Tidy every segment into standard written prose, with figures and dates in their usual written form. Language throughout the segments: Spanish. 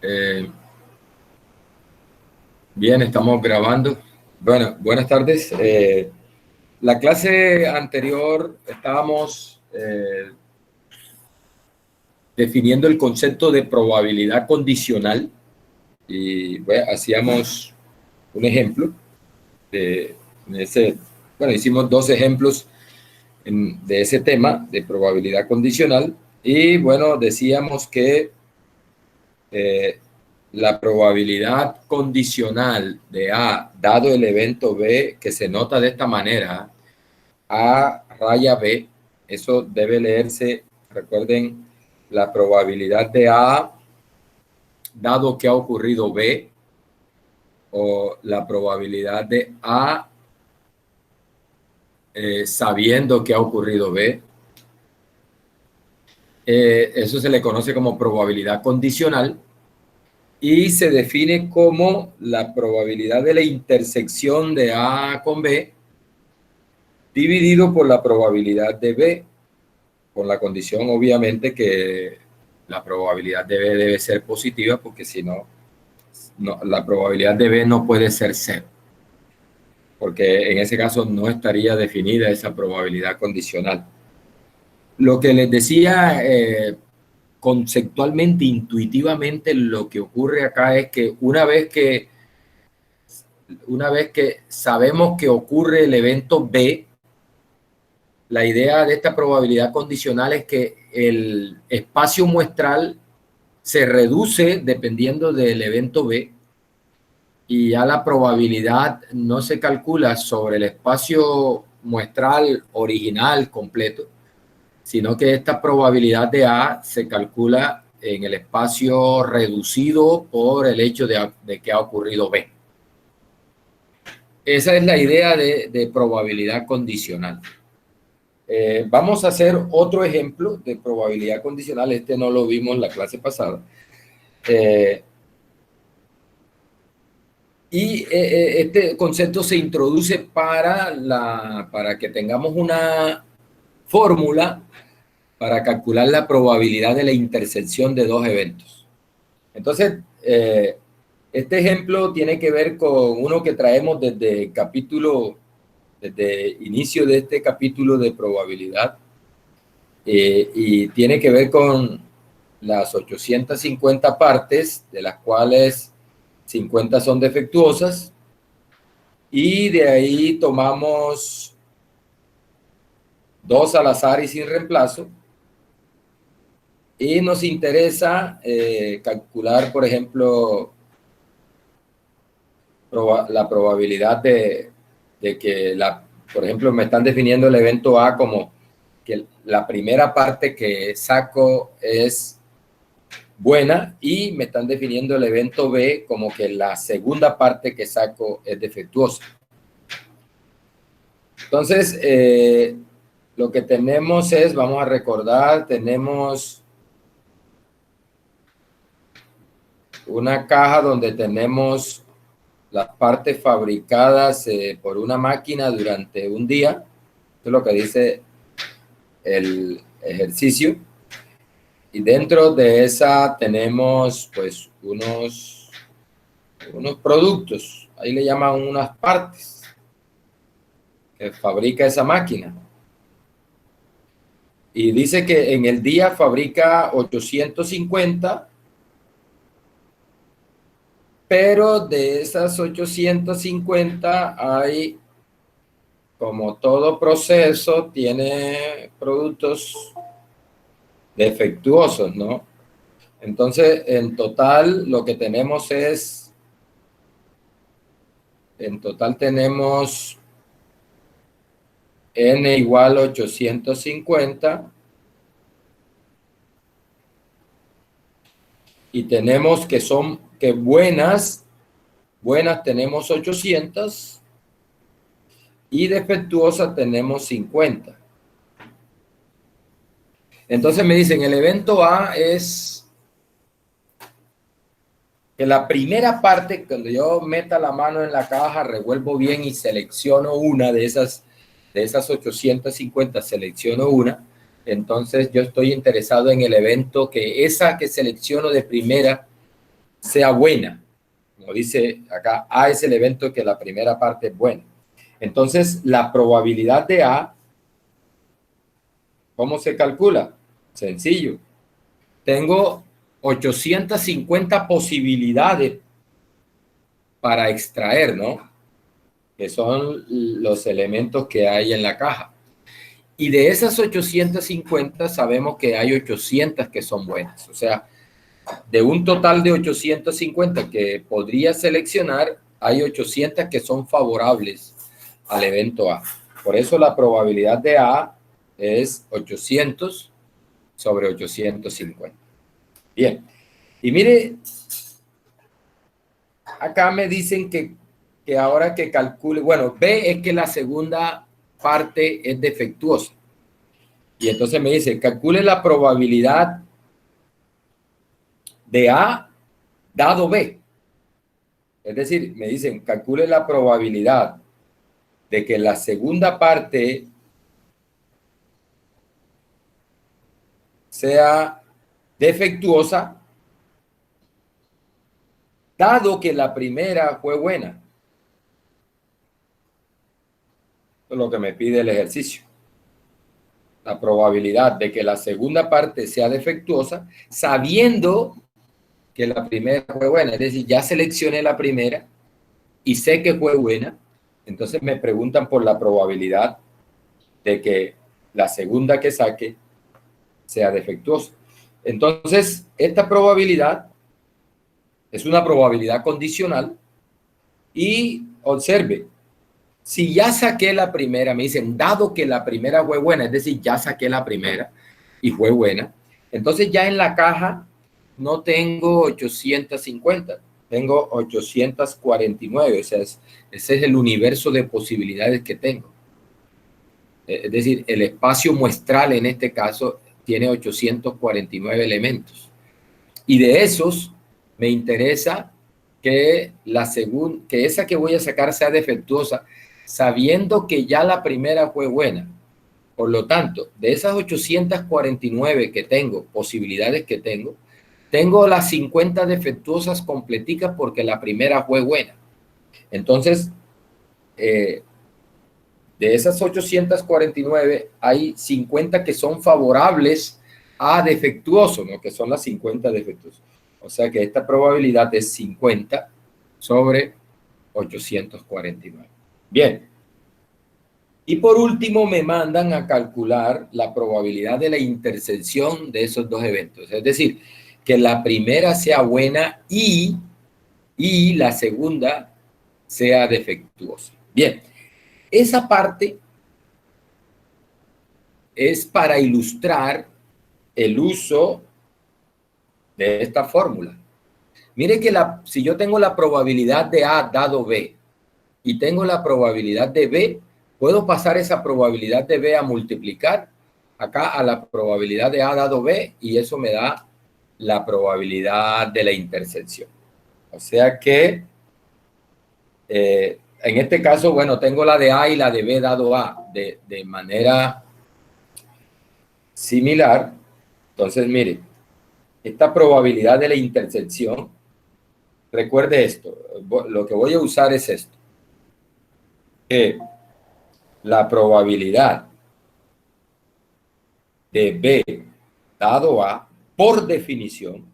Eh, Bien, estamos grabando. Bueno, buenas tardes. La clase anterior estábamos definiendo el concepto de probabilidad condicional y bueno, hacíamos un ejemplo de ese. Bueno, hicimos dos ejemplos de ese tema de probabilidad condicional y bueno, decíamos que eh, la probabilidad condicional de A dado el evento B, que se nota de esta manera, A raya B, eso debe leerse, recuerden, la probabilidad de A dado que ha ocurrido B, o la probabilidad de A sabiendo que ha ocurrido B. Eso se le conoce como probabilidad condicional y se define como la probabilidad de la intersección de A con B dividido por la probabilidad de B, con la condición obviamente que la probabilidad de B debe ser positiva, porque si no, la probabilidad de B no puede ser cero, porque en ese caso no estaría definida esa probabilidad condicional. Lo que les decía, conceptualmente, intuitivamente, lo que ocurre acá es que una vez que sabemos que ocurre el evento B, la idea de esta probabilidad condicional es que el espacio muestral se reduce dependiendo del evento B y ya la probabilidad no se calcula sobre el espacio muestral original completo, sino que esta probabilidad de A se calcula en el espacio reducido por el hecho de que ha ocurrido B. Esa es la idea de probabilidad condicional. Vamos a hacer otro ejemplo de probabilidad condicional. Este no lo vimos en la clase pasada. Este concepto se introduce para que tengamos una fórmula para calcular la probabilidad de la intersección de dos eventos. Entonces, este ejemplo tiene que ver con uno que traemos desde inicio de este capítulo de probabilidad, y tiene que ver con las 850 partes, de las cuales 50 son defectuosas, y de ahí tomamos dos al azar y sin reemplazo, y nos interesa calcular, por ejemplo, la probabilidad de que, por ejemplo, me están definiendo el evento A como que la primera parte que saco es buena, y me están definiendo el evento B como que la segunda parte que saco es defectuosa. Entonces, lo que tenemos es, vamos a recordar, tenemos una caja donde tenemos las partes fabricadas por una máquina durante un día. Esto es lo que dice el ejercicio. Y dentro de esa tenemos pues unos productos, ahí le llaman unas partes que fabrica esa máquina. Y dice que en el día fabrica 850, pero de esas 850 hay, como todo proceso, tiene productos defectuosos, ¿no? Entonces, en total, lo que tenemos es, en total tenemos n igual 850, y tenemos que son, que buenas tenemos 800 y defectuosas tenemos 50. Entonces me dicen, el evento A es que la primera parte, cuando yo meta la mano en la caja, revuelvo bien y selecciono una de esas 850, selecciono una. Entonces yo estoy interesado en el evento que esa que selecciono de primera sea buena. Como dice acá, A es el evento que la primera parte es buena. Entonces, la probabilidad de A, ¿cómo se calcula? Sencillo. Tengo 850 posibilidades para extraer, ¿no? Que son los elementos que hay en la caja. Y de esas 850 sabemos que hay 800 que son buenas. O sea, de un total de 850 que podría seleccionar, hay 800 que son favorables al evento A. Por eso la probabilidad de A es 800 sobre 850. Bien. Y mire, acá me dicen que ahora que calcule, bueno, B es que la segunda parte es defectuosa. Y entonces me dice, calcule la probabilidad de A dado B. Es decir, me dicen, calcule la probabilidad de que la segunda parte sea defectuosa, dado que la primera fue buena. Eso es lo que me pide el ejercicio. La probabilidad de que la segunda parte sea defectuosa, sabiendo que la primera fue buena. Es decir, ya seleccioné la primera y sé que fue buena. Entonces me preguntan por la probabilidad de que la segunda que saque sea defectuosa. Entonces, esta probabilidad es una probabilidad condicional y observe, si ya saqué la primera, me dicen, dado que la primera fue buena, es decir, ya saqué la primera y fue buena, entonces ya en la caja no tengo 850, tengo 849, o sea, ese es el universo de posibilidades que tengo. Es decir, el espacio muestral en este caso tiene 849 elementos. Y de esos me interesa que que esa que voy a sacar sea defectuosa, sabiendo que ya la primera fue buena. Por lo tanto, de esas 849 que tengo, posibilidades que tengo las 50 defectuosas completicas porque la primera fue buena. Entonces, de esas 849, hay 50 que son favorables a defectuoso, ¿no? Que son las 50 defectuosas. O sea que esta probabilidad es 50 sobre 849. Bien. Y por último me mandan a calcular la probabilidad de la intersección de esos dos eventos. Es decir, que la primera sea buena y la segunda sea defectuosa. Bien. Esa parte es para ilustrar el uso de esta fórmula. Mire que si yo tengo la probabilidad de A dado B y tengo la probabilidad de B, puedo pasar esa probabilidad de B a multiplicar acá a la probabilidad de A dado B y eso me da la probabilidad de la intersección. O sea que en este caso, bueno, tengo la de A y la de B dado A de manera similar. Entonces, mire, esta probabilidad de la intersección, recuerde esto, lo que voy a usar es esto, que la probabilidad de B dado A, por definición,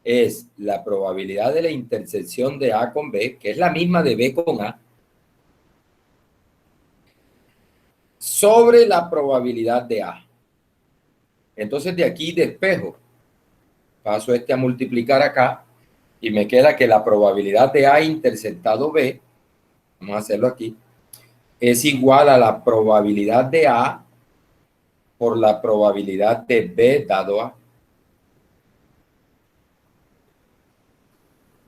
es la probabilidad de la intersección de A con B, que es la misma de B con A, sobre la probabilidad de A. Entonces de aquí despejo, paso a multiplicar acá, y me queda que la probabilidad de A intersectado B, vamos a hacerlo aquí, es igual a la probabilidad de A por la probabilidad de B dado A.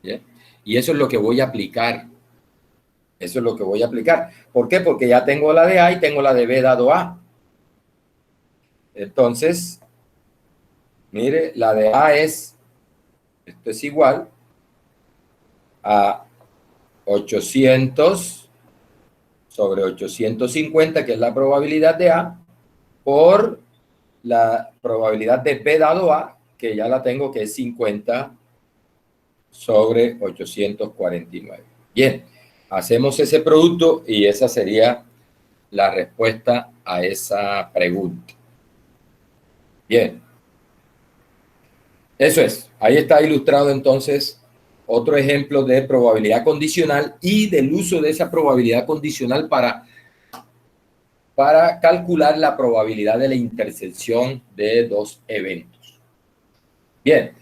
¿Bien? Y eso es lo que voy a aplicar. Eso es lo que voy a aplicar. ¿Por qué? Porque ya tengo la de A y tengo la de B dado A. Entonces, mire, la de A esto es igual a 800 sobre 850, que es la probabilidad de A, por la probabilidad de B dado A, que ya la tengo, que es 50 sobre 849. Bien, hacemos ese producto y esa sería la respuesta a esa pregunta. Bien. Eso es. Ahí está ilustrado entonces otro ejemplo de probabilidad condicional y del uso de esa probabilidad condicional para calcular la probabilidad de la intersección de dos eventos. Bien.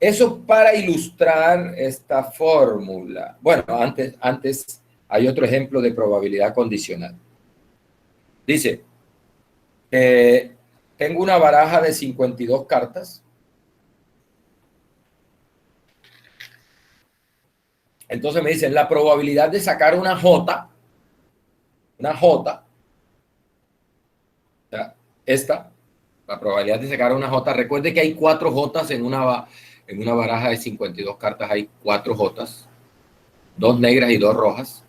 Eso para ilustrar esta fórmula. Bueno, antes hay otro ejemplo de probabilidad condicional. Dice, tengo una baraja de 52 cartas. Entonces me dicen, la probabilidad de sacar una J, esta, la probabilidad de sacar una J, recuerde que hay 4 Jotas en una baraja de 52 cartas, hay 4 Jotas, 2 negras y 2 rojas.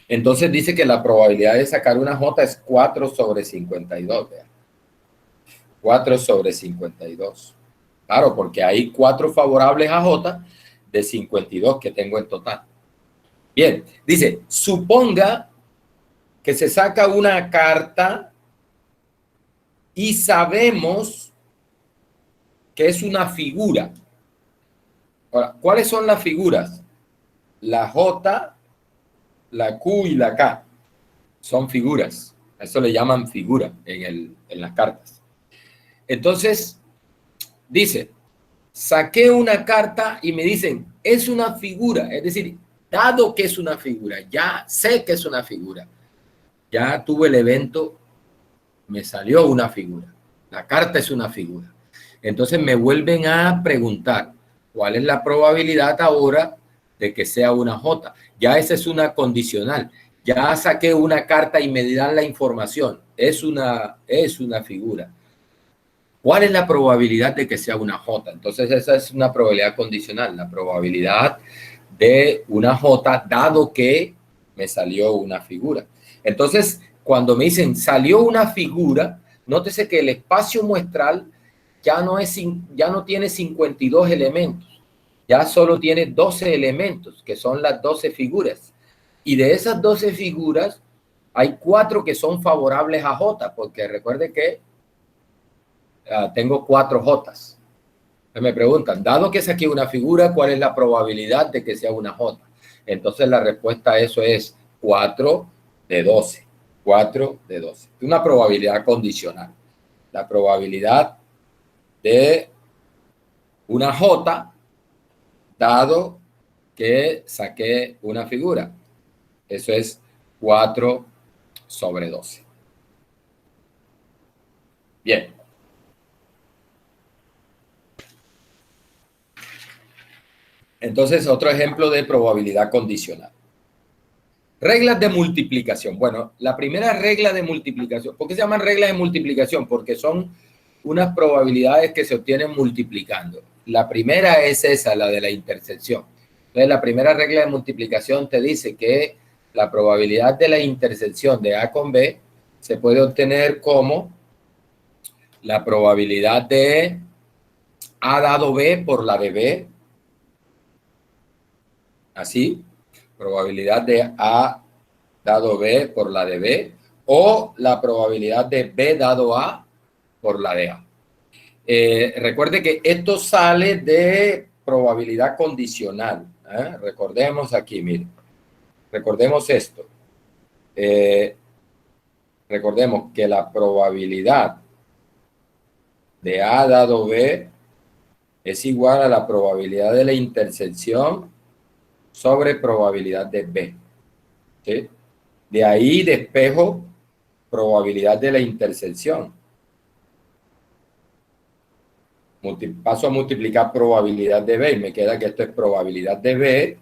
Entonces dice que la probabilidad de sacar una J es 4 sobre 52. Vean. 4 sobre 52. Claro, porque hay 4 favorables a J de 52 que tengo en total. Bien, dice, suponga que se saca una carta y sabemos que es una figura. Ahora, ¿cuáles son las figuras? La J, la Q y la K son figuras. Eso le llaman figura en las cartas. Entonces, dice, saqué una carta y me dicen, es una figura. Es decir, dado que es una figura, ya sé que es una figura. Ya tuve el evento, me salió una figura. La carta es una figura. Entonces me vuelven a preguntar, ¿cuál es la probabilidad ahora de que sea una J? Ya esa es una condicional. Ya saqué una carta y me dan la información. Es una figura. ¿Cuál es la probabilidad de que sea una J? Entonces esa es una probabilidad condicional. La probabilidad de una J dado que me salió una figura. Entonces, cuando me dicen salió una figura, nótese que el espacio muestral ya no tiene 52 elementos, ya solo tiene 12 elementos, que son las 12 figuras. Y de esas 12 figuras, hay 4 que son favorables a J, porque recuerde que tengo 4 Jotas. Me preguntan, dado que saqué una figura, ¿cuál es la probabilidad de que sea una J? Entonces la respuesta a eso es 4 de 12. 4 de 12. Una probabilidad condicional. La probabilidad de una J, dado que saqué una figura. Eso es 4 sobre 12. Bien. Entonces, otro ejemplo de probabilidad condicional. Reglas de multiplicación. Bueno, la primera regla de multiplicación. ¿Por qué se llaman reglas de multiplicación? Porque son unas probabilidades que se obtienen multiplicando. La primera es esa, la de la intersección. Entonces, la primera regla de multiplicación te dice que la probabilidad de la intersección de A con B se puede obtener como la probabilidad de A dado B por la de B. Así, probabilidad de A dado B por la de B, o la probabilidad de B dado A por la de A. Recuerde que esto sale de probabilidad condicional. Recordemos aquí, miren. Recordemos esto. Recordemos que la probabilidad de A dado B es igual a la probabilidad de la intersección sobre probabilidad de B. ¿Sí? De ahí despejo probabilidad de la intersección. Paso a multiplicar probabilidad de B y me queda que esto es probabilidad de B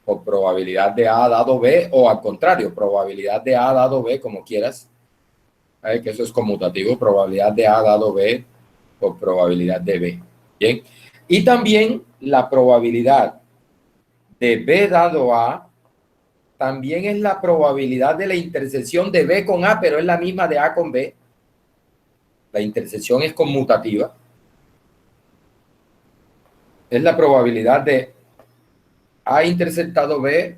o probabilidad de A dado B, o al contrario, probabilidad de A dado B, como quieras. Que eso es conmutativo, probabilidad de A dado B por probabilidad de B. Bien. Y también la probabilidad de B dado A también es la probabilidad de la intersección de B con A, pero es la misma de A con B. La intersección es conmutativa. es la probabilidad de A interceptado B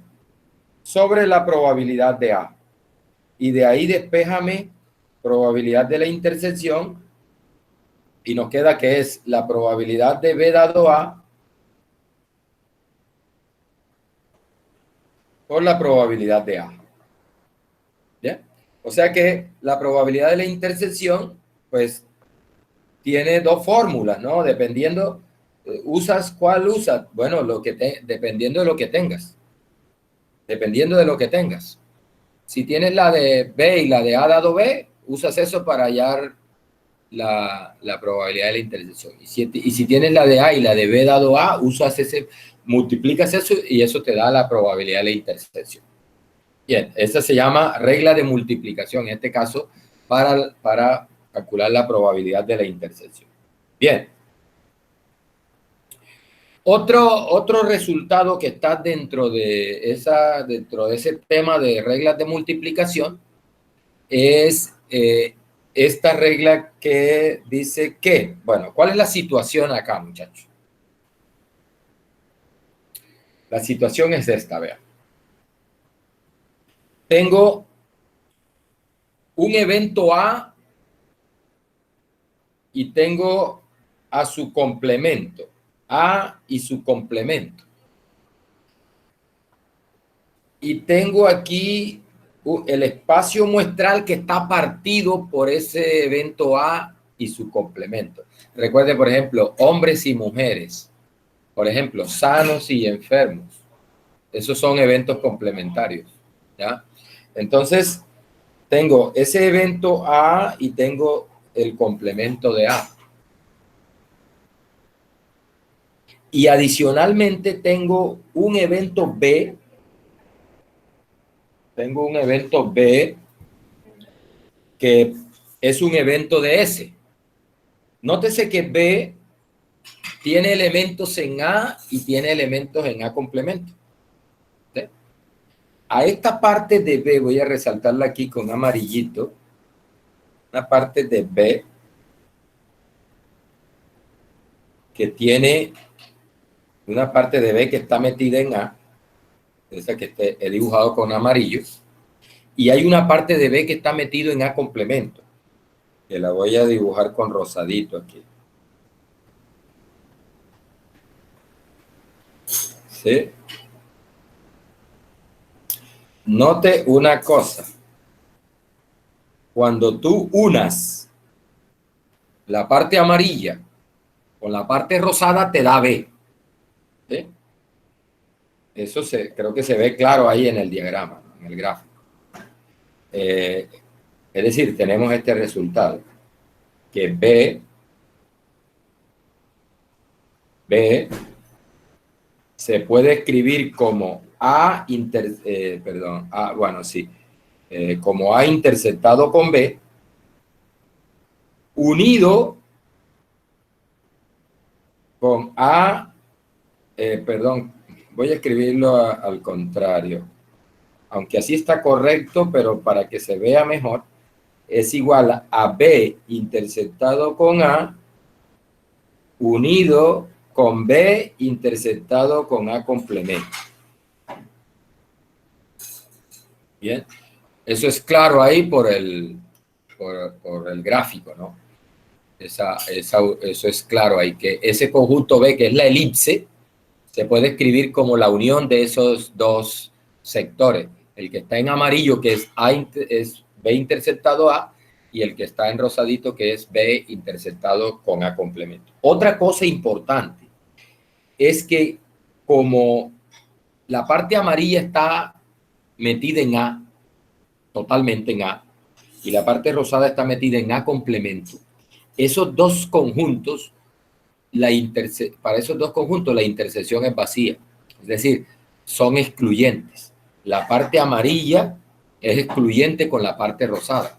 sobre la probabilidad de A. Y de ahí despéjame probabilidad de la intersección y nos queda que es la probabilidad de B dado A por la probabilidad de A. ¿Ya? O sea que la probabilidad de la intersección, pues, tiene dos fórmulas, ¿no? Dependiendo, ¿cuál usas? Bueno, dependiendo de lo que tengas. Dependiendo de lo que tengas. Si tienes la de B y la de A dado B, usas eso para hallar la probabilidad de la intersección. Y si tienes la de A y la de B dado A, multiplicas eso y eso te da la probabilidad de la intersección. Bien, esta se llama regla de multiplicación, en este caso, para calcular la probabilidad de la intersección. Bien. Otro resultado que está dentro de ese tema de reglas de multiplicación es esta regla que dice que, bueno, ¿cuál es la situación acá, muchachos? La situación es esta, vean. Tengo un evento A y tengo a su complemento. A y su complemento. Y tengo aquí el espacio muestral que está partido por ese evento A y su complemento. Recuerde, por ejemplo, hombres y mujeres. Por ejemplo, sanos y enfermos. Esos son eventos complementarios. ¿Ya? Entonces, tengo ese evento A y tengo el complemento de A. Y adicionalmente tengo un evento B. Tengo un evento B que es un evento de S. Nótese que B tiene elementos en A y tiene elementos en A complemento. ¿Sí? A esta parte de B, voy a resaltarla aquí con amarillito, una parte de B que tiene una parte de B que está metida en A, esa que he dibujado con amarillo, y hay una parte de B que está metido en A complemento, que la voy a dibujar con rosadito aquí. ¿Sí? Note una cosa. Cuando tú unas la parte amarilla con la parte rosada, te da B. ¿Sí? Eso creo que se ve claro ahí en el diagrama, en el gráfico. Es decir, tenemos este resultado, que B se puede escribir como como A interceptado con B, unido con voy a escribirlo al contrario, aunque así está correcto, pero para que se vea mejor, es igual a B interceptado con A, unido con B interceptado con A complemento. Bien, eso es claro ahí por el gráfico, ¿no? Eso es claro ahí, que ese conjunto B, que es la elipse, se puede escribir como la unión de esos dos sectores. El que está en amarillo, que es B interceptado A, y el que está en rosadito, que es B interceptado con A complemento. Otra cosa importante es que como la parte amarilla está metida en A, totalmente en A, y la parte rosada está metida en A complemento, esos dos conjuntos, para esos dos conjuntos la intersección es vacía, es decir, son excluyentes. La parte amarilla es excluyente con la parte rosada.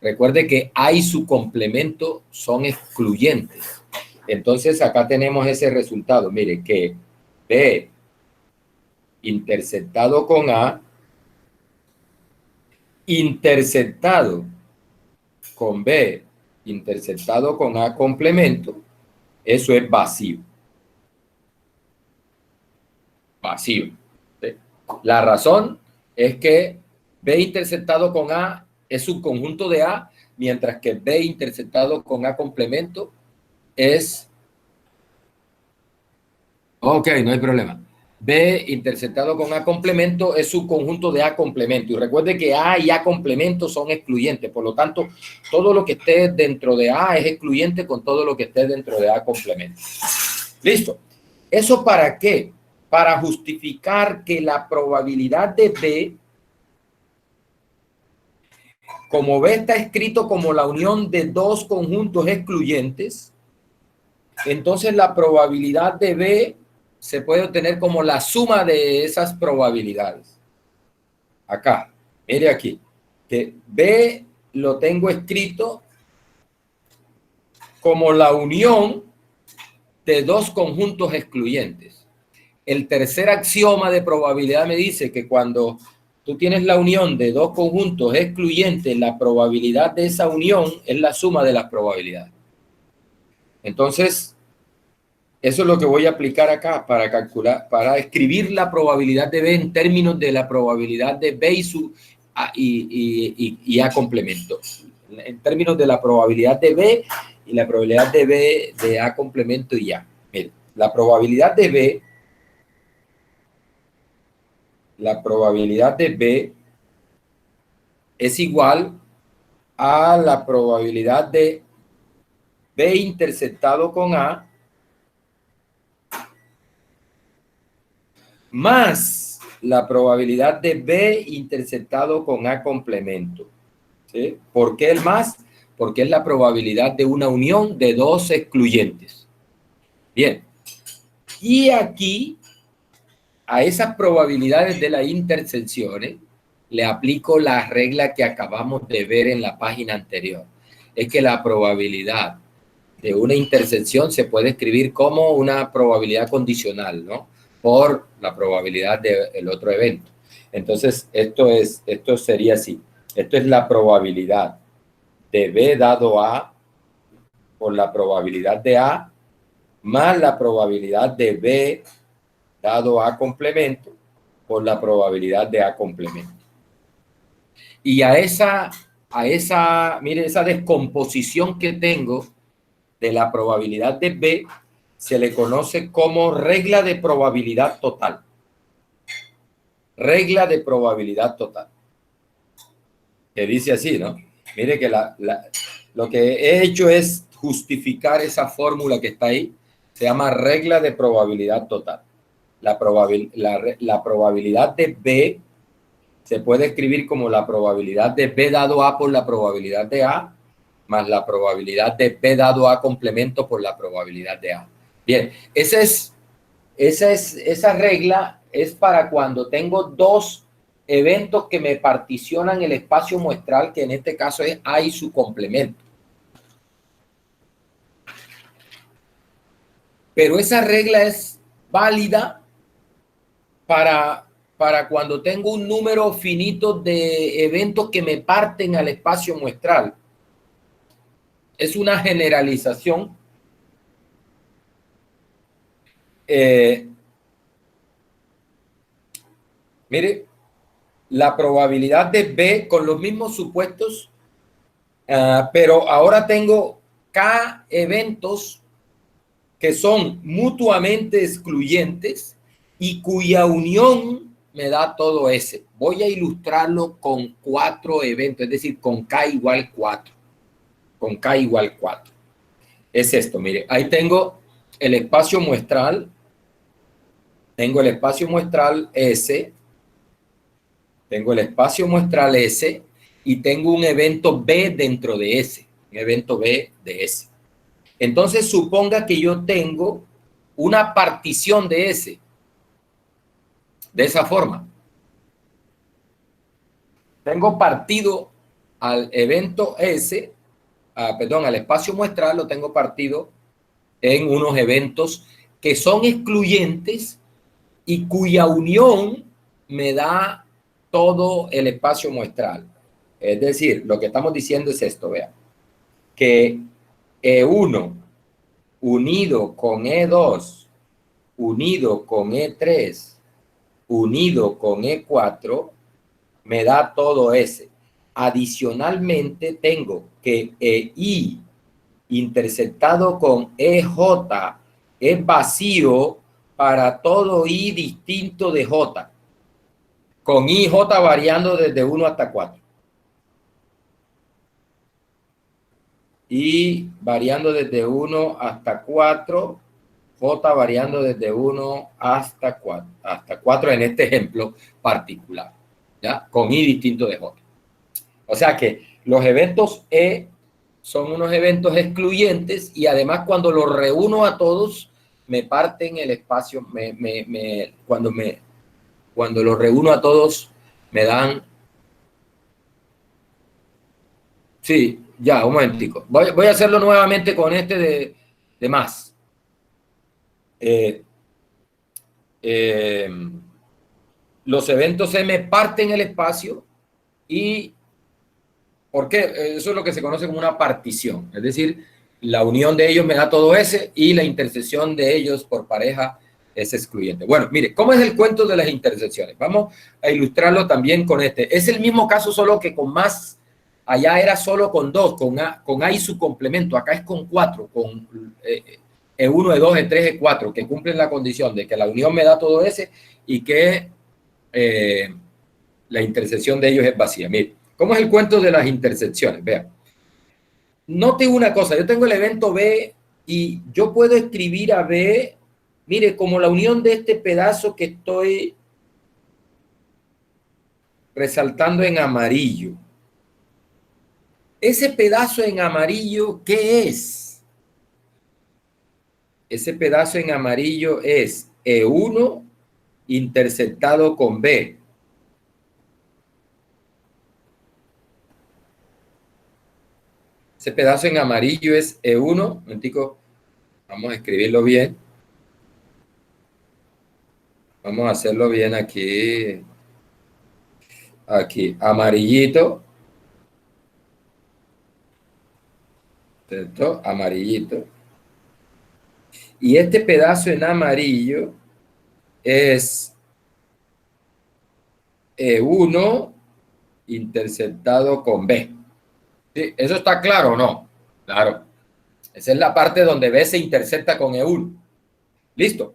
Recuerde que A y su complemento son excluyentes. Entonces acá tenemos ese resultado. Mire que B interceptado con A, interceptado con B, interceptado con A complemento, eso es vacío. pasiva. ¿Sí? La razón es que B interceptado con A es subconjunto de A, mientras que B interceptado con A complemento es... Ok, no hay problema. B interceptado con A complemento es subconjunto de A complemento. Y recuerde que A y A complemento son excluyentes. Por lo tanto, todo lo que esté dentro de A es excluyente con todo lo que esté dentro de A complemento. Listo. ¿Eso para qué? Para justificar que la probabilidad de B, como B está escrito como la unión de dos conjuntos excluyentes, entonces la probabilidad de B se puede obtener como la suma de esas probabilidades. Acá, mire aquí, que B lo tengo escrito como la unión de dos conjuntos excluyentes. El tercer axioma de probabilidad me dice que cuando tú tienes la unión de dos conjuntos excluyentes, la probabilidad de esa unión es la suma de las probabilidades. Entonces, eso es lo que voy a aplicar acá para calcular, para escribir la probabilidad de B en términos de la probabilidad de B y A complemento. En términos de la probabilidad de B y la probabilidad de B de A complemento y A. Mira, la probabilidad de B es igual a la probabilidad de B interceptado con A más la probabilidad de B interceptado con A complemento. ¿Sí? ¿Por qué el más? Porque es la probabilidad de una unión de dos excluyentes. Bien. Y aquí, a esas probabilidades de las intersecciones, le aplico la regla que acabamos de ver en la página anterior. Es que la probabilidad de una intersección se puede escribir como una probabilidad condicional, ¿no? Por la probabilidad del otro evento. Entonces, esto sería así. Esto es la probabilidad de B dado A por la probabilidad de A más la probabilidad de B dado A complemento por la probabilidad de A complemento. Y mire, esa descomposición que tengo de la probabilidad de B se le conoce como regla de probabilidad total. Regla de probabilidad total. Que dice así, ¿no? Mire que lo que he hecho es justificar esa fórmula que está ahí. Se llama regla de probabilidad total. La probabilidad de B se puede escribir como la probabilidad de B dado A por la probabilidad de A, más la probabilidad de B dado A complemento por la probabilidad de A. Bien, esa regla es para cuando tengo dos eventos que me particionan el espacio muestral, que en este caso es A y su complemento. Pero esa regla es válida para cuando tengo un número finito de eventos que me parten al espacio muestral. Es una generalización. Mire, la probabilidad de B con los mismos supuestos, pero ahora tengo K eventos que son mutuamente excluyentes y cuya unión me da todo S. Voy a ilustrarlo con 4 eventos, es decir, con K igual 4. Con K igual 4. Es esto, mire, ahí tengo el espacio muestral, tengo el espacio muestral S, tengo el espacio muestral S y tengo un evento B dentro de S, un evento B de S. Entonces, suponga que yo tengo una partición de S, de esa forma. Tengo partido al evento S, al espacio muestral lo tengo partido en unos eventos que son excluyentes y cuya unión me da todo el espacio muestral. Es decir, lo que estamos diciendo es esto, vean, que E1 unido con E2 unido con E3 unido con E4 me da todo S. Adicionalmente tengo que EI interceptado con EJ es vacío para todo I distinto de J, con IJ variando desde 1 hasta 4. Y variando desde 1 hasta 4, J variando desde 1 hasta 4 en este ejemplo particular, ¿ya? Con I distinto de J. O sea que los eventos E son unos eventos excluyentes y además cuando los reúno a todos me parten el espacio, cuando los reúno a todos me dan... Sí, ya, un momentico. Voy a hacerlo nuevamente con este de más. Los eventos M parten el espacio y ¿por qué? Eso es lo que se conoce como una partición, es decir, la unión de ellos me da todo S y la intersección de ellos por pareja es excluyente. Bueno, mire, ¿cómo es el cuento de las intersecciones? Vamos a ilustrarlo también con este. Es el mismo caso, solo que con más, allá era solo con 2, con A y su complemento, acá es con 4, con E1, E2, E3, E4, que cumplen la condición de que la unión me da todo S y que la intersección de ellos es vacía. Mire, ¿cómo es el cuento de las intersecciones? Vean. Note una cosa, yo tengo el evento B y yo puedo escribir a B, mire, como la unión de este pedazo que estoy resaltando en amarillo. Ese pedazo en amarillo, ¿qué es? Ese pedazo en amarillo es E1 interceptado con B. Ese pedazo en amarillo es E1, momentico, vamos a escribirlo bien. Vamos a hacerlo bien aquí. Aquí, amarillito. ¿Cierto? Amarillito. Y este pedazo en amarillo es E1 interceptado con B. ¿Sí? ¿Eso está claro o no? Claro. Esa es la parte donde B se intercepta con E1. Listo.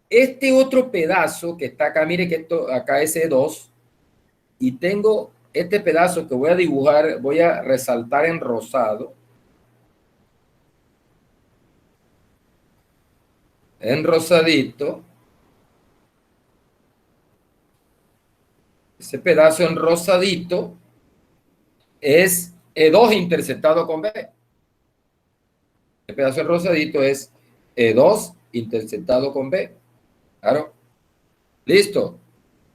Este otro pedazo que está acá, mire que esto acá es E2 y tengo este pedazo que voy a dibujar, voy a resaltar en rosado. En rosadito. Ese pedazo en rosadito es E2 interceptado con B. El pedazo en rosadito es E2 interceptado con B. Claro. Listo.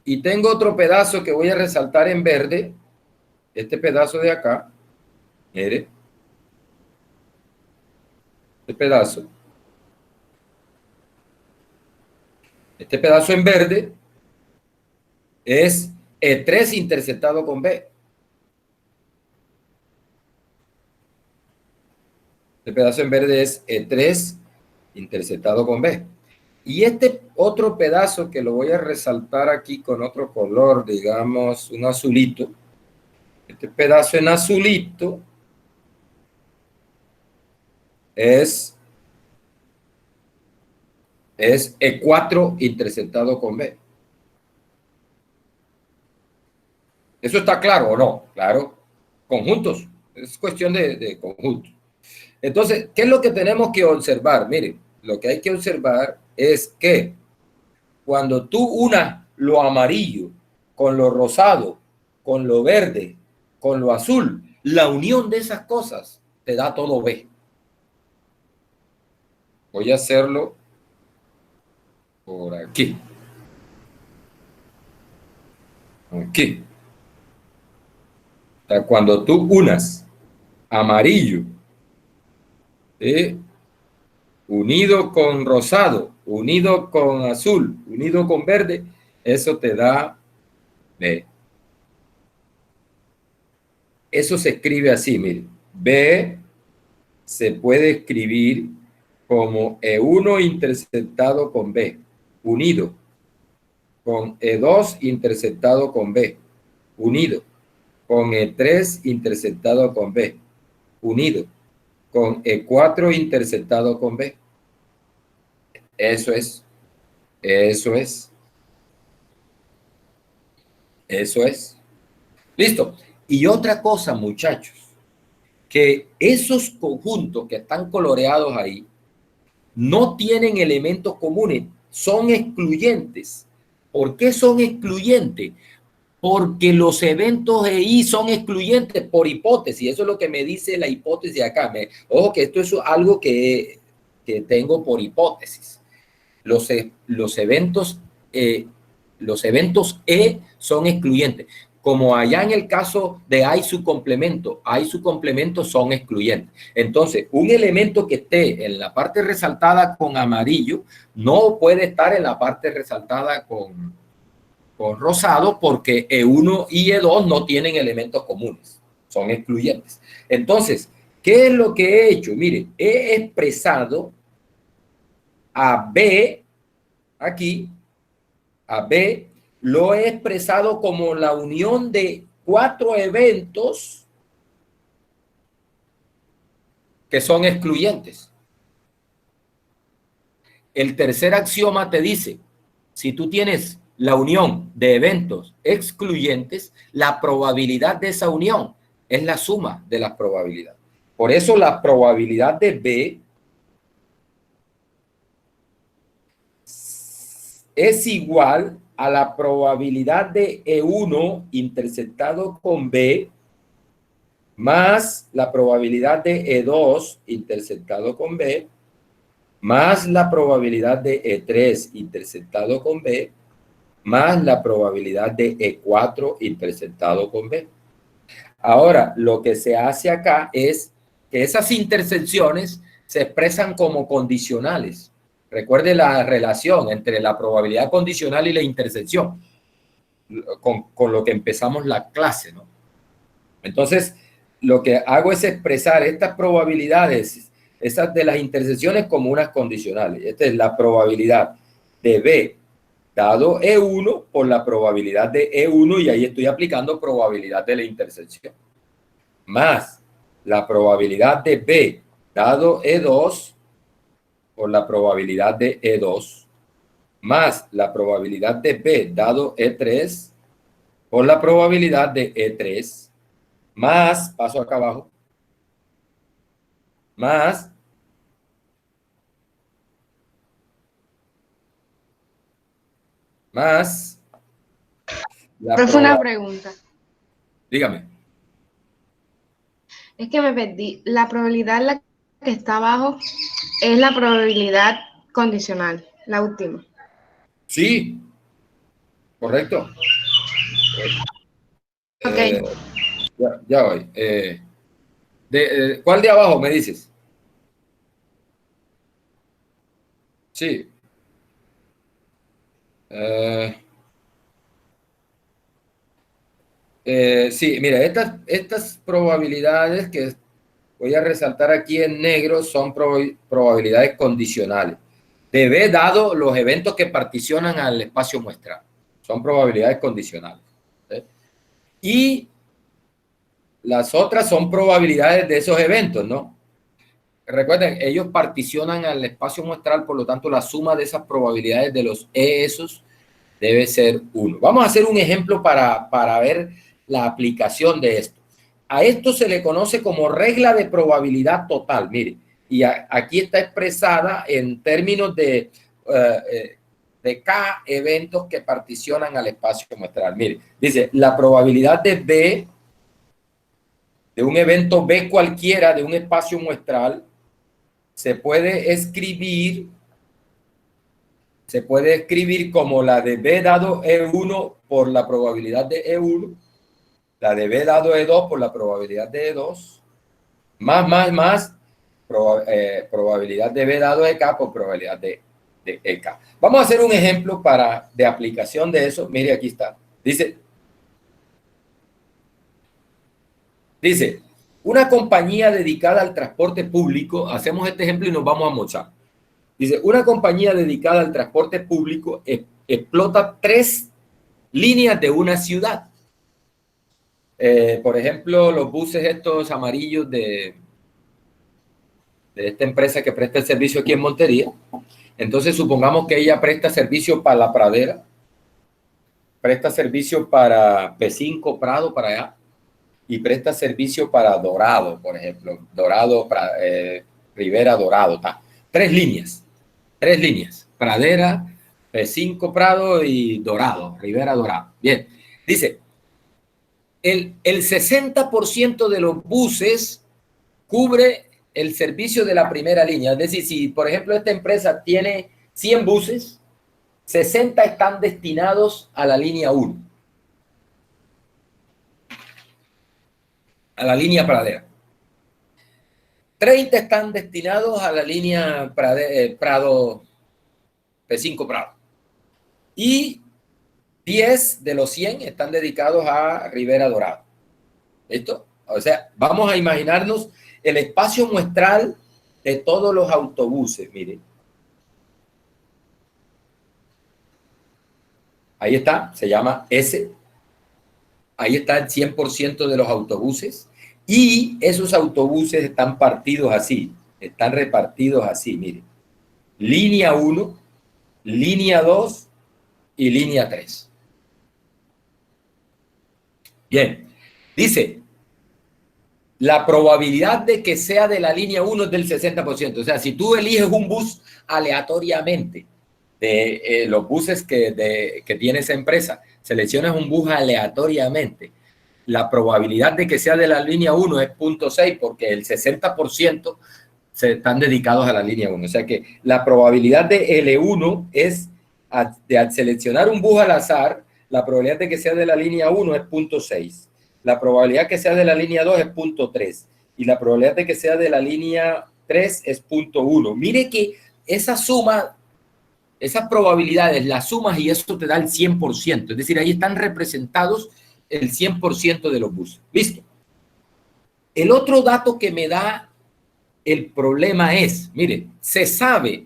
Y tengo otro pedazo que voy a resaltar en verde. Este pedazo de acá. Mire. Este pedazo. Este pedazo en verde es E3 interceptado con B. Este pedazo en verde es E3 interceptado con B. Y este otro pedazo que lo voy a resaltar aquí con otro color, digamos un azulito. Este pedazo en azulito es E4 interceptado con B. ¿Eso está claro o no? Claro. Conjuntos. Es cuestión de conjuntos. Entonces, ¿qué es lo que tenemos que observar? Miren, lo que hay que observar es que cuando tú unas lo amarillo con lo rosado, con lo verde, con lo azul, la unión de esas cosas te da todo B. Voy a hacerlo por aquí. Aquí. O sea, cuando tú unas amarillo unido con rosado, unido con azul, unido con verde, eso te da B. Eso se escribe así, mire. B se puede escribir como E1 interceptado con B, unido con E2 interceptado con B, unido, con E3 interceptado con B, unido, con E4 interceptado con B. Eso es, eso es, eso es. Listo. Y otra cosa, muchachos, que esos conjuntos que están coloreados ahí no tienen elementos comunes, son excluyentes. ¿Por qué son excluyentes? Porque los eventos EI son excluyentes por hipótesis. Eso es lo que me dice la hipótesis acá. Ojo que esto es algo que tengo por hipótesis. Los eventos E son excluyentes. Como allá en el caso de A y su complemento son excluyentes. Entonces, un elemento que esté en la parte resaltada con amarillo no puede estar en la parte resaltada con rosado porque E1 y E2 no tienen elementos comunes, son excluyentes. Entonces, ¿qué es lo que he hecho? Mire, he expresado a B, aquí, a B, lo he expresado como la unión de 4 eventos que son excluyentes. El tercer axioma te dice, si tú tienes la unión de eventos excluyentes, la probabilidad de esa unión es la suma de las probabilidades. Por eso la probabilidad de B es igual a la probabilidad de E1 interceptado con B más la probabilidad de E2 interceptado con B más la probabilidad de E3 interceptado con B más la probabilidad de E4 interceptado con B. Ahora, lo que se hace acá es que esas intersecciones se expresan como condicionales. Recuerde la relación entre la probabilidad condicional y la intersección, con lo que empezamos la clase, ¿no? Entonces, lo que hago es expresar estas probabilidades, esas de las intersecciones, como unas condicionales. Esta es la probabilidad de B dado E1 por la probabilidad de E1, y ahí estoy aplicando probabilidad de la intersección, más la probabilidad de B dado E2 por la probabilidad de E2, más la probabilidad de B dado E3 por la probabilidad de E3, más, paso acá abajo, más la Profe, una probabilidad. pregunta. Dígame. Es que me perdí. La probabilidad en la que está abajo es la probabilidad condicional, la última. Sí, correcto. Ok. Ya voy. ¿Cuál de abajo me dices? Sí. Sí, mira, estas probabilidades que voy a resaltar aquí en negro son probabilidades condicionales. De B dado los eventos que particionan al espacio muestral. Son probabilidades condicionales. ¿Sí? Y las otras son probabilidades de esos eventos, ¿no? Recuerden, ellos particionan al espacio muestral, por lo tanto, la suma de esas probabilidades de los esos debe ser 1. Vamos a hacer un ejemplo para ver la aplicación de esto. A esto se le conoce como regla de probabilidad total, mire, y aquí está expresada en términos de K eventos que particionan al espacio muestral. Mire, dice, la probabilidad de B, de un evento B cualquiera de un espacio muestral, se puede escribir como la de B dado E1 por la probabilidad de E1, la de B dado E2 por la probabilidad de E2, más, probabilidad de B dado EK por probabilidad de EK. Vamos a hacer un ejemplo de aplicación de eso. Mire, aquí está. Dice, una compañía dedicada al transporte público, hacemos este ejemplo y nos vamos a Mozart. Dice, una compañía dedicada al transporte público explota 3 líneas de una ciudad. Por ejemplo, los buses estos amarillos de esta empresa que presta el servicio aquí en Montería. Entonces, supongamos que ella presta servicio para La Pradera, presta servicio para P5, Prado, para allá, y presta servicio para Dorado, por ejemplo. Dorado, Rivera, Dorado, está. Tres líneas. Pradera, P5, Prado y Dorado, Rivera, Dorado. Bien, dice, el 60% de los buses cubre el servicio de la primera línea. Es decir, si por ejemplo esta empresa tiene 100 buses, 60 están destinados a la línea 1, a la línea Pradera. 30 están destinados a la línea Prado, P5 Prado. Y 10 de los 100 están dedicados a Rivera Dorado. ¿Listo? O sea, vamos a imaginarnos el espacio muestral de todos los autobuses. Miren. Ahí está, se llama S. Ahí está el 100% de los autobuses. Y esos autobuses están partidos así, están repartidos así, miren. Línea 1, línea 2 y línea 3. Bien, dice, la probabilidad de que sea de la línea 1 es del 60%. O sea, si tú eliges un bus aleatoriamente de los buses que tiene esa empresa, seleccionas un bus aleatoriamente, la probabilidad de que sea de la línea 1 es 0.6 porque el 60% se están dedicados a la línea 1. O sea que la probabilidad de L1 es, al seleccionar un bus al azar, la probabilidad de que sea de la línea 1 es 0.6. La probabilidad que sea de la línea 2 es 0.3. Y la probabilidad de que sea de la línea 3 es 0.1. Mire que esa suma, esas probabilidades las sumas y eso te da el 100%. Es decir, ahí están representados el 100% de los buses. ¿Listo? El otro dato que me da el problema es, mire, se sabe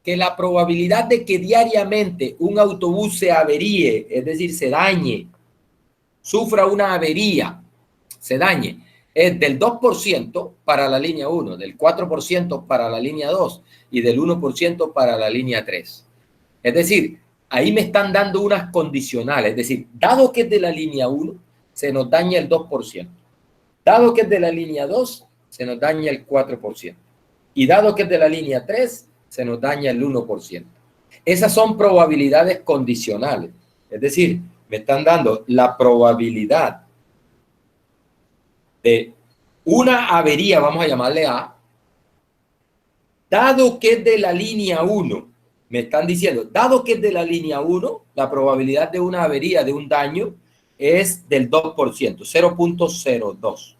que la probabilidad de que diariamente un autobús se averíe, es decir, se dañe, sufra una avería, se dañe, es del 2% para la línea 1, del 4% para la línea 2 y del 1% para la línea 3. Es decir, ahí me están dando unas condicionales, es decir, dado que es de la línea 1, se nos daña el 2%. Dado que es de la línea 2, se nos daña el 4%. Y dado que es de la línea 3, se nos daña el 1%. Esas son probabilidades condicionales. Es decir, me están dando la probabilidad de una avería, vamos a llamarle A, dado que es de la línea 1, me están diciendo, dado que es de la línea 1, la probabilidad de una avería, de un daño, es del 2%, 0.02.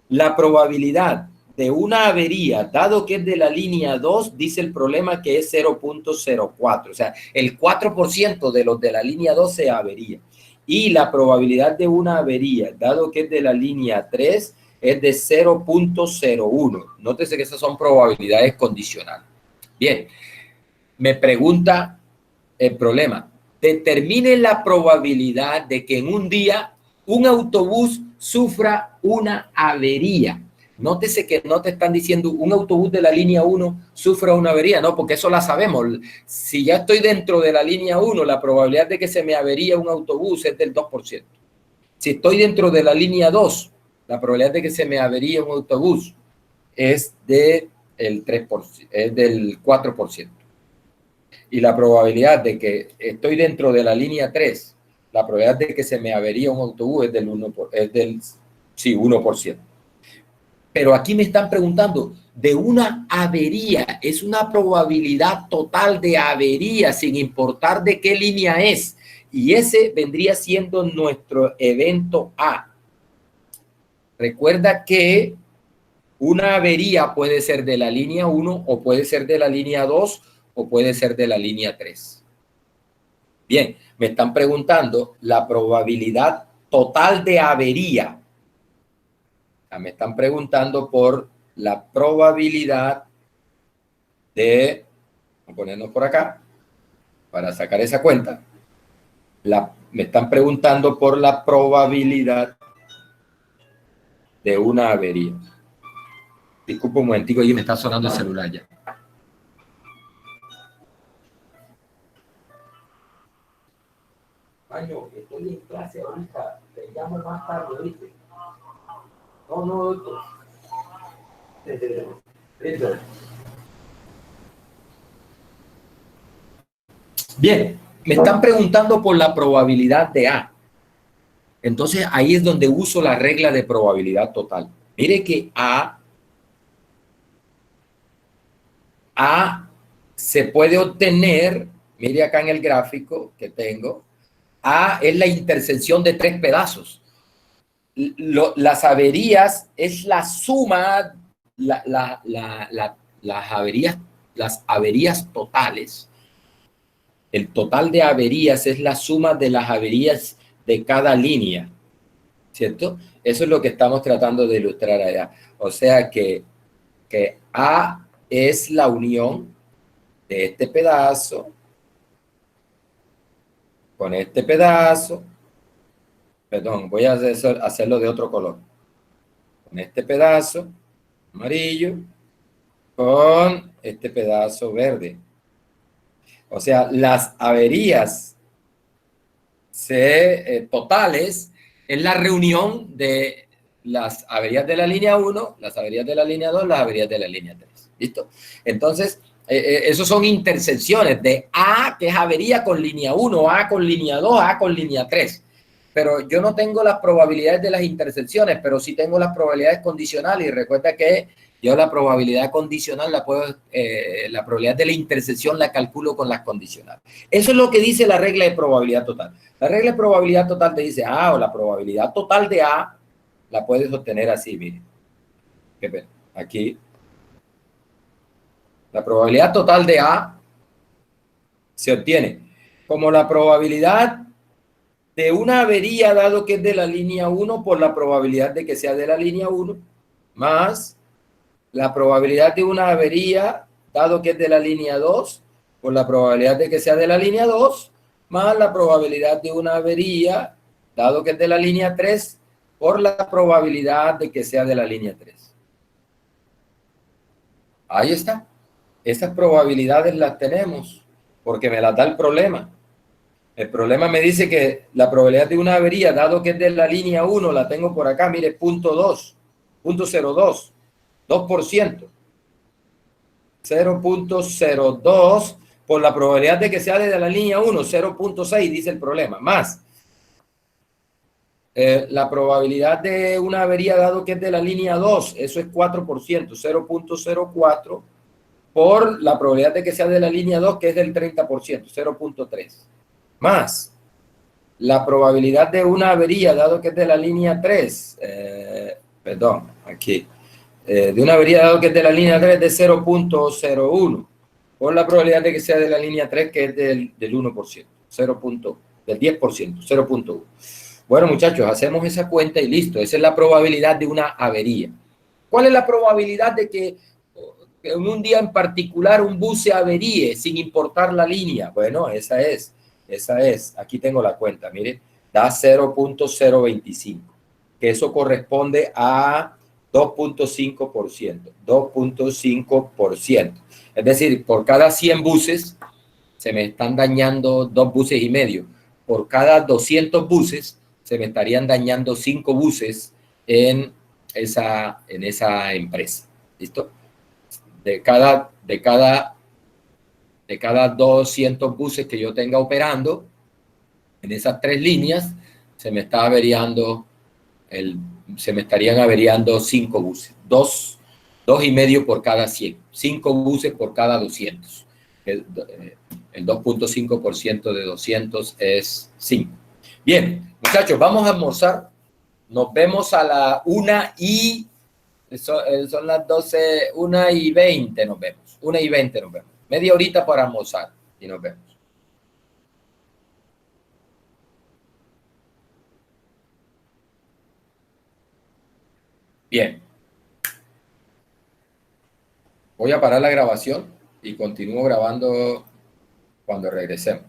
La probabilidad de una avería, dado que es de la línea 2, dice el problema que es 0.04. O sea, el 4% de los de la línea 2 se avería. Y la probabilidad de una avería, dado que es de la línea 3, es de 0.01. Nótese que esas son probabilidades condicionales. Bien, me pregunta el problema. Determine la probabilidad de que en un día un autobús sufra una avería. Nótese que no te están diciendo un autobús de la línea 1 sufra una avería, no, porque eso la sabemos. Si ya estoy dentro de la línea 1, la probabilidad de que se me avería un autobús es del 2%. Si estoy dentro de la línea 2, la probabilidad de que se me avería un autobús es del 3%, es del 4%. Y la probabilidad de que estoy dentro de la línea 3, la probabilidad de que se me avería un autobús es del 1%. Pero aquí me están preguntando de una avería, es una probabilidad total de avería sin importar de qué línea es. Y ese vendría siendo nuestro evento A. Recuerda que una avería puede ser de la línea 1 o puede ser de la línea 2 o puede ser de la línea 3. Bien, me están preguntando la probabilidad total de avería. Me están preguntando por la probabilidad de, vamos a ponernos por acá, para sacar esa cuenta, la me están preguntando por la probabilidad de una avería. Disculpa un momentico, y me está sonando el celular ya. Mayo, estoy en clase ahorita, te llamo más tarde, ¿viste? No, doctor. Bien, me están preguntando por la probabilidad de A. Entonces ahí es donde uso la regla de probabilidad total. Mire que A se puede obtener, mire acá en el gráfico que tengo, A es la intersección de tres pedazos. Las averías es la suma, las averías totales. El total de averías es la suma de las averías de cada línea, ¿cierto? Eso es lo que estamos tratando de ilustrar allá. O sea que A es la unión de este pedazo con este pedazo. Perdón, voy a hacerlo de otro color. Con este pedazo amarillo con este pedazo verde. O sea, las averías totales es la reunión de las averías de la línea 1, las averías de la línea 2, las averías de la línea 3. ¿Listo? Entonces, esos son intersecciones de A, que es avería con línea 1, A con línea 2, A con línea 3. Pero yo no tengo las probabilidades de las intersecciones, pero sí tengo las probabilidades condicionales. Y recuerda que yo la probabilidad condicional la probabilidad de la intersección la calculo con las condicionales. Eso es lo que dice la regla de probabilidad total. La regla de probabilidad total te dice, o la probabilidad total de A la puedes obtener así, mire. Aquí. La probabilidad total de A se obtiene como la probabilidad de una avería dado que es de la línea 1 por la probabilidad de que sea de la línea 1 más la probabilidad de una avería dado que es de la línea 2 por la probabilidad de que sea de la línea 2 más la probabilidad de una avería dado que es de la línea 3 por la probabilidad de que sea de la línea 3. Ahí está. Esas probabilidades las tenemos porque me las da el problema. El problema me dice que la probabilidad de una avería, dado que es de la línea 1, la tengo por acá, mire, 0.02, 2%. 0.02 por la probabilidad de que sea de la línea 1, 0.6, dice el problema, más la probabilidad de una avería, dado que es de la línea 2, eso es 4%, 0.04 por la probabilidad de que sea de la línea 2, que es del 30%, 0.3, más la probabilidad de una avería, dado que es de la línea 3, de una avería, dado que es de la línea 3, de 0.01, por la probabilidad de que sea de la línea 3, que es del 1%, del 10%, 0.1. Bueno, muchachos, hacemos esa cuenta y listo. Esa es la probabilidad de una avería. ¿Cuál es la probabilidad de que en un día en particular un bus se averíe sin importar la línea? Bueno, esa es. Aquí tengo la cuenta, mire, da 0.025, que eso corresponde a 2.5%. 2.5%. Es decir, por cada 100 buses se me están dañando 2 buses y medio. Por cada 200 buses se me estarían dañando 5 buses en esa empresa. ¿Listo? De cada 200 buses que yo tenga operando, en esas 3 líneas, se me estarían averiando 5 buses. 2,5 por cada 100. 5 buses por cada 200. El 2.5% de 200 es 5. Bien, muchachos, vamos a almorzar. Nos vemos a la 1:00 son las 12, 1:20 nos vemos. 1:20 nos vemos. Media horita para almorzar y nos vemos. Bien. Voy a parar la grabación y continúo grabando cuando regresemos.